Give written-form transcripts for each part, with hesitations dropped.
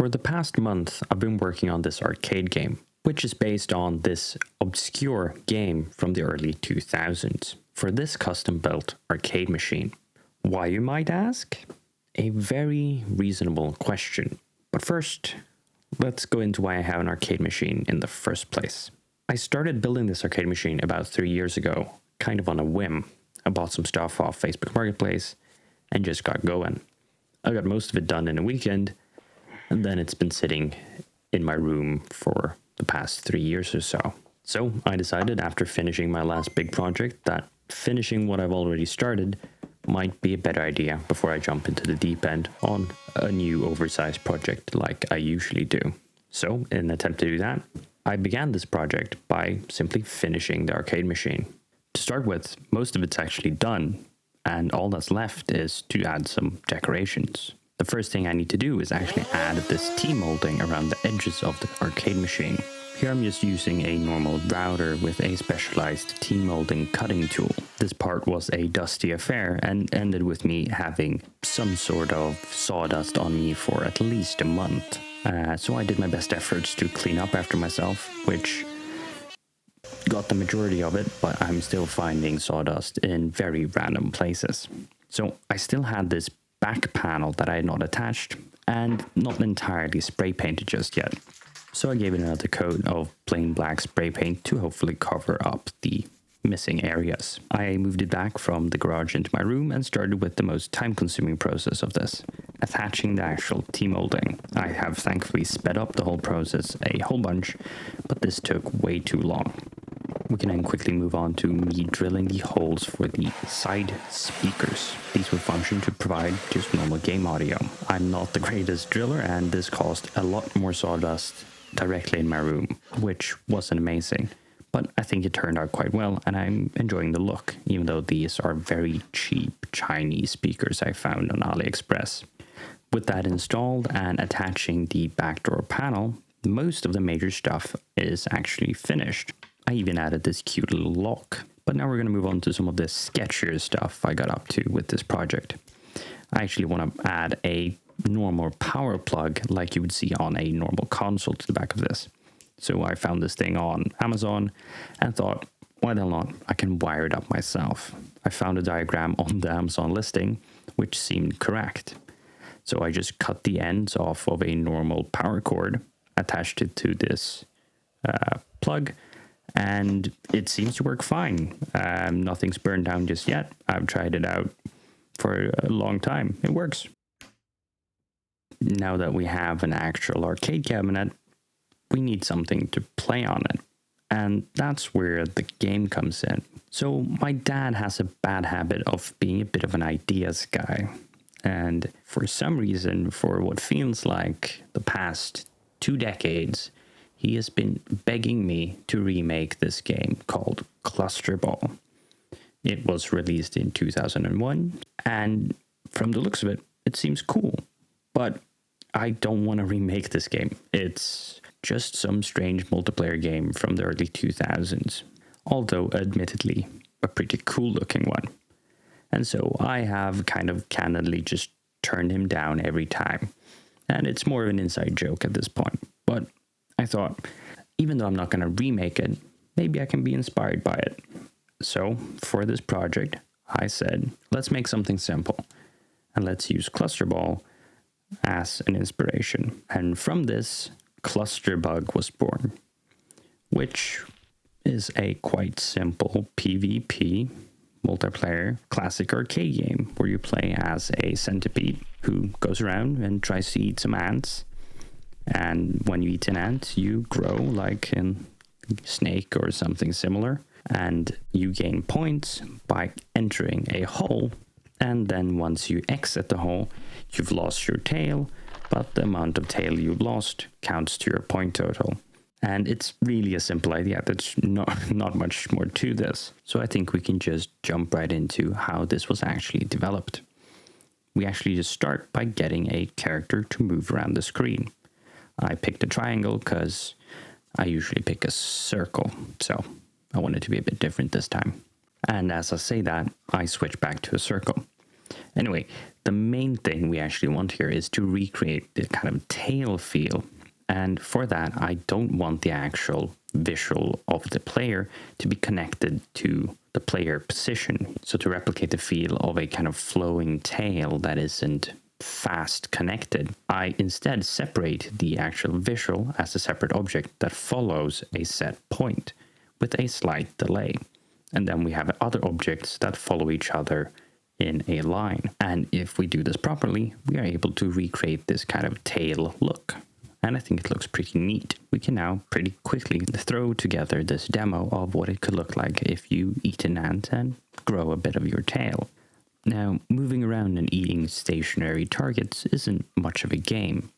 For the past month, I've been working on this arcade game, which is based on this obscure game from the early 2000s for this custom-built arcade machine. Why, you might ask? A very reasonable question. But first, let's go into why I have an arcade machine in the first place. I started building this arcade machine about 3 years ago, kind of on a whim. I bought some stuff off Facebook Marketplace and just got going. I got most of it done in a weekend, and then it's been sitting in my room for the past 3 years or so. So I decided after finishing my last big project that finishing what I've already started might be a better idea before I jump into the deep end on a new oversized project like I usually do. So in an attempt to do that, I began this project by simply finishing the arcade machine. To start with, most of it's actually done, and all that's left is to add some decorations. The first thing I need to do is actually add this T-molding around the edges of the arcade machine. Here I'm just using a normal router with a specialized T-molding cutting tool. This part was a dusty affair and ended with me having some sort of sawdust on me for at least a month. So I did my best efforts to clean up after myself, which got the majority of it, but I'm still finding sawdust in very random places. So I still had this back panel that I had not attached and not entirely spray painted just yet. So I gave it another coat of plain black spray paint to hopefully cover up the missing areas. I moved it back from the garage into my room and started with the most time-consuming process of this, attaching the actual T-molding. I have thankfully sped up the whole process a whole bunch, but this took way too long. We can then quickly move on to me drilling the holes for the side speakers. These will function to provide just normal game audio. I'm not the greatest driller, and this caused a lot more sawdust directly in my room, which wasn't amazing. But I think it turned out quite well, and I'm enjoying the look, even though these are very cheap Chinese speakers I found on AliExpress. With that installed and attaching the backdoor panel, most of the major stuff is actually finished. I even added this cute little lock. But now we're going to move on to some of the sketchier stuff I got up to with this project. I actually want to add a normal power plug like you would see on a normal console to the back of this. So I found this thing on Amazon and thought, why the hell not? I can wire it up myself. I found a diagram on the Amazon listing, which seemed correct. So I just cut the ends off of a normal power cord, attached it to this plug, and it seems to work fine. Nothing's burned down just yet. I've tried it out for a long time. It works. Now that we have an actual arcade cabinet, we need something to play on it. And that's where the game comes in. So my dad has a bad habit of being a bit of an ideas guy. And for some reason, for what feels like the past 2 decades, he has been begging me to remake this game called Cluster Ball. It was released in 2001, and from the looks of it, it seems cool. But I don't want to remake this game. It's just some strange multiplayer game from the early 2000s, although admittedly a pretty cool looking one. And so I have kind of candidly just turned him down every time. And it's more of an inside joke at this point. But I thought, even though I'm not going to remake it, maybe I can be inspired by it. So for this project, I said, let's make something simple. And let's use Cluster Ball as an inspiration. And from this, Cluster Bug was born, which is a quite simple PvP multiplayer classic arcade game where you play as a centipede who goes around and tries to eat some ants. And when you eat an ant, you grow like a snake or something similar. And you gain points by entering a hole. And then once you exit the hole, you've lost your tail, but the amount of tail you've lost counts to your point total. And it's really a simple idea. There's not much more to this. So I think we can just jump right into how this was actually developed. We actually just start by getting a character to move around the screen. I picked a triangle because I usually pick a circle, so I wanted to be a bit different this time. And as I say that, I switch back to a circle. Anyway, the main thing we actually want here is to recreate the kind of tail feel. And for that, I don't want the actual visual of the player to be connected to the player position. So to replicate the feel of a kind of flowing tail that isn't fast connected, I instead separate the actual visual as a separate object that follows a set point with a slight delay. And then we have other objects that follow each other in a line. And if we do this properly, we are able to recreate this kind of tail look. And I think it looks pretty neat. We can now pretty quickly throw together this demo of what it could look like if you eat an ant and grow a bit of your tail. Now, moving around and eating stationary targets isn't much of a game.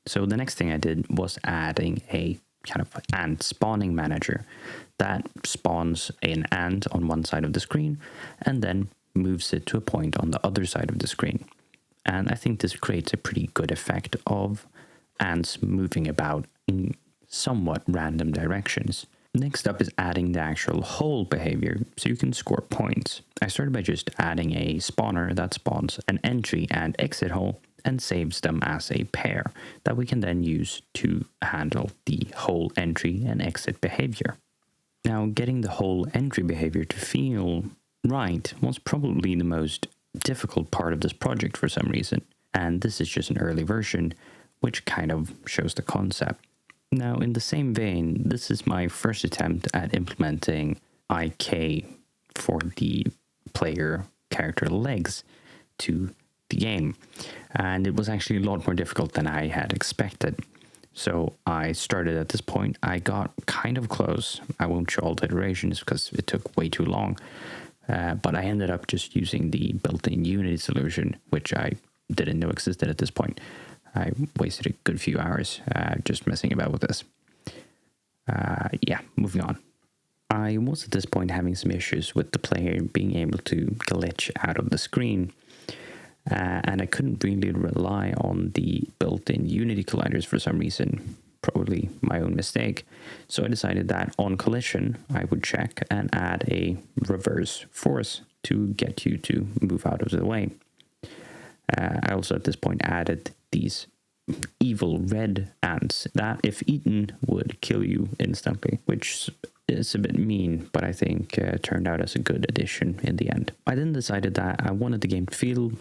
So the next thing I did was adding a kind of ant spawning manager that spawns an ant on one side of the screen and then moves it to a point on the other side of the screen. And I think this creates a pretty good effect of ants moving about in somewhat random directions. Next up is adding the actual hole behavior so you can score points. I started by just adding a spawner that spawns an entry and exit hole and saves them as a pair that we can then use to handle the hole entry and exit behavior. Now, getting the whole entry behavior to feel right was probably the most difficult part of this project for some reason, and this is just an early version which kind of shows the concept. Now, in the same vein, this is my first attempt at implementing IK for the player character legs to the game, and it was actually a lot more difficult than I had expected. So I started at this point. I got kind of close. I won't show all the iterations because it took way too long, but I ended up just using the built-in Unity solution, which I didn't know existed at this point. I wasted a good few hours just messing about with this. Yeah, moving on. I was at this point having some issues with the player being able to glitch out of the screen, and I couldn't really rely on the built-in Unity colliders for some reason, probably my own mistake. So I decided that on collision, I would check and add a reverse force to get you to move out of the way. I also at this point added these evil red ants that if eaten would kill you instantly, which is a bit mean, but I think turned out as a good addition in the end. I then decided that I wanted the game to feel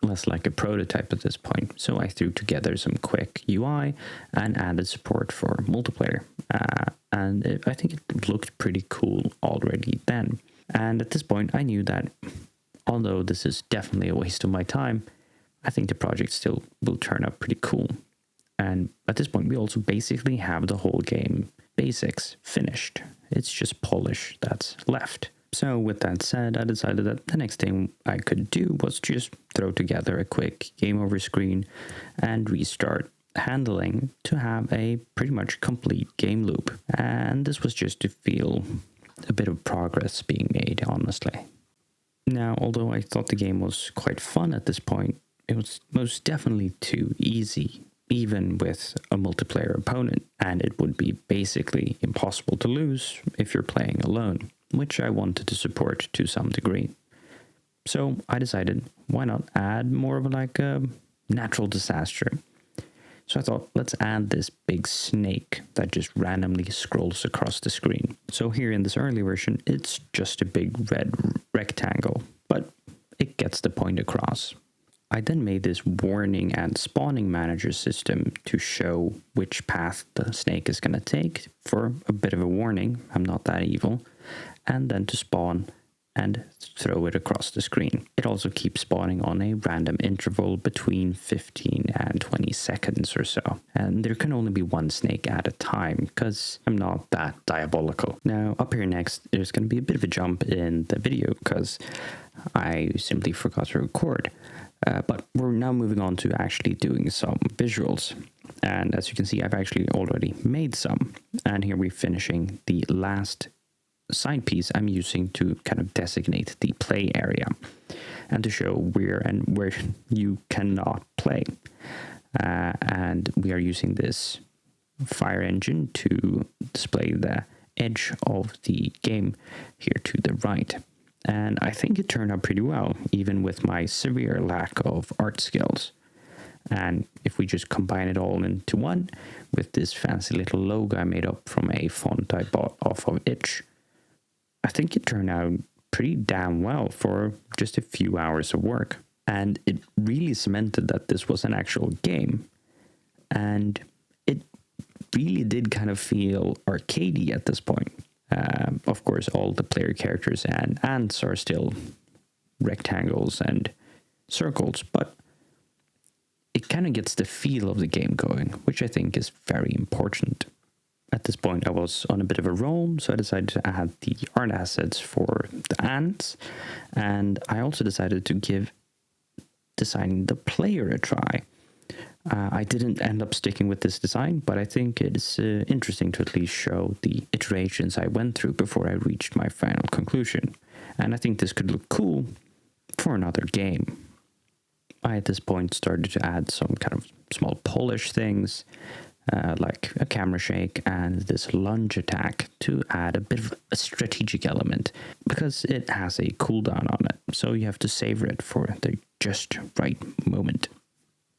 less like a prototype at this point, so I threw together some quick UI and added support for multiplayer, and I think it looked pretty cool already then. And at this point I knew that although this is definitely a waste of my time, I think the project still will turn out pretty cool. And at this point, we also basically have the whole game basics finished. It's just polish that's left. So with that said, I decided that the next thing I could do was just throw together a quick game over screen and restart handling to have a pretty much complete game loop. And this was just to feel a bit of progress being made, honestly. Now, although I thought the game was quite fun at this point, it was most definitely too easy, even with a multiplayer opponent, and it would be basically impossible to lose if you're playing alone, which I wanted to support to some degree. So I decided, why not add more of like a natural disaster? So I thought, let's add this big snake that just randomly scrolls across the screen. So here in this early version, it's just a big red rectangle, but it gets the point across. I then made this warning and spawning manager system to show which path the snake is going to take for a bit of a warning, I'm not that evil, and then to spawn and throw it across the screen. It also keeps spawning on a random interval between 15 and 20 seconds or so. And there can only be one snake at a time because I'm not that diabolical. Now up here next, there's going to be a bit of a jump in the video because I simply forgot to record. But we're now moving on to actually doing some visuals. And as you can see, I've actually already made some. And here we're finishing the last side piece I'm using to kind of designate the play area and to show where you cannot play. And we are using this fire engine to display the edge of the game here to the right. and I think it turned out pretty well, even with my severe lack of art skills. And if we just combine it all into one with this fancy little logo I made up from a font I bought off of Itch, I think it turned out pretty damn well for just a few hours of work. And it really cemented that this was an actual game. And it really did kind of feel arcadey at this point. Of course, all the player characters and ants are still rectangles and circles, but it kind of gets the feel of the game going, which I think is very important. At this point, I was on a bit of a roll, so I decided to add the art assets for the ants, and I also decided to give designing the player a try. I didn't end up sticking with this design, but I think it's interesting to at least show the iterations I went through before I reached my final conclusion. And I think this could look cool for another game. I at this point started to add some kind of small polish things, like a camera shake and this lunge attack to add a bit of a strategic element, because it has a cooldown on it, so you have to savor it for the just right moment.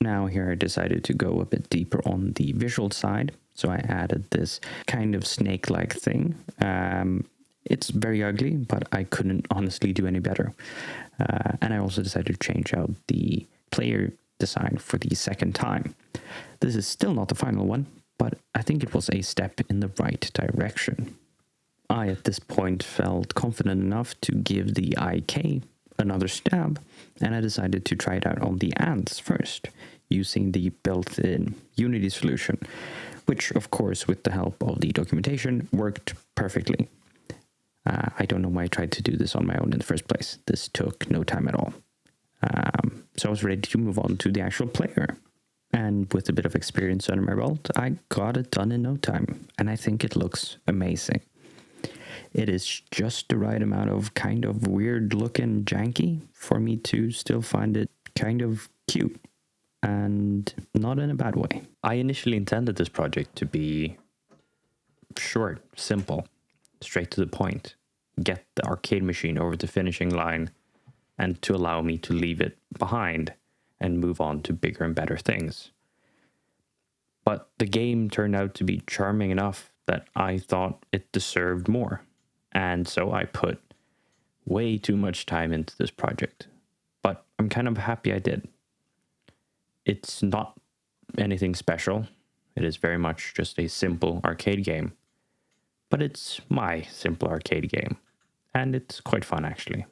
Now here I decided to go a bit deeper on the visual side, so I added this kind of snake-like thing. It's very ugly, but I couldn't honestly do any better. And I also decided to change out the player design for the second time. This is still not the final one, but I think it was a step in the right direction. I at this point felt confident enough to give the IK another stab, and I decided to try it out on the ants first, using the built-in Unity solution, which of course with the help of the documentation worked perfectly. I don't know why I tried to do this on my own in the first place. This took no time at all. So I was ready to move on to the actual player. And with a bit of experience under my belt, I got it done in no time, and I think it looks amazing. It is just the right amount of kind of weird looking janky for me to still find it kind of cute, and not in a bad way. I initially intended this project to be short, simple, straight to the point, get the arcade machine over the finishing line, and to allow me to leave it behind and move on to bigger and better things. But the game turned out to be charming enough that I thought it deserved more. And so I put way too much time into this project. But I'm kind of happy I did. It's not anything special. It is very much just a simple arcade game. But it's my simple arcade game. And it's quite fun, actually.